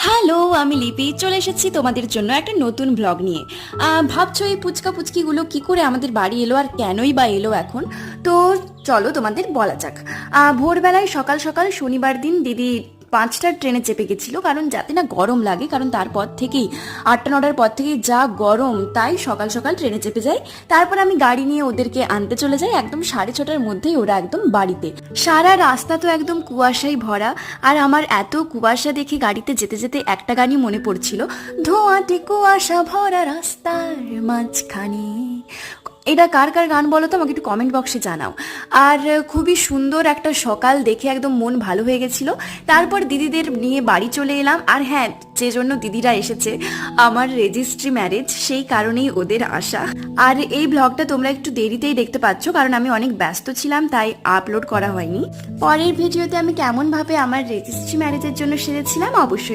Hello, আমি লিপি চলে এসেছি তোমাদের জন্য একটা নতুন ব্লগ নিয়ে। ভাবছো এই পুচকা পুচকিগুলো কি করে আমাদের বাড়ি এলো আর কেনই বা এলো এখন। তো চলো তোমাদের বলা যাক। ভোরবেলায় সকাল সকাল শনিবার দিন দিদি 5টার ট্রেনে চেপে গেছিল, কারণ যাতে না গরম লাগে, কারণ তারপর থেকেই 8টা 9টার পর থেকেই যা গরম, তাই সকাল সকাল ট্রেনে চেপে যাই। তারপর আমি গাড়ি নিয়ে ওদেরকে আনতে চলে যাই, একদম 6:30টার মধ্যেই ওরা একদম বাড়িতে। সারা রাস্তা তো একদম কুয়াশায় ভরা, আর আমার এত কুয়াশা দেখে গাড়িতে যেতে যেতে একটা গানই মনে পড়ছিল, ধোঁয়াটে কুয়াশা ভরা রাস্তার মাঝখানে। এটা কার কার গান বলো তো, আমাকে একটু কমেন্ট বক্সে জানাও। আর খুবই সুন্দর একটা সকাল দেখে একদম মন ভালো হয়ে গেছিল। তারপর দিদিদের নিয়ে বাড়ি চলে এলাম। আর হ্যাঁ, যে জন্য দিদিরা এসেছে, আমার রেজিস্ট্রি ম্যারেজ, সেই কারণেই ওদের আসা। আর এই ব্লগটা তোমরা একটু দেরিতেই দেখতে পাচ্ছ, কারণ আমি অনেক ব্যস্ত ছিলাম, তাই আপলোড করা হয়নি। পরের ভিডিওতে আমি কেমন ভাবে আমার রেজিস্ট্রি ম্যারেজের জন্য সেরেছিলাম অবশ্যই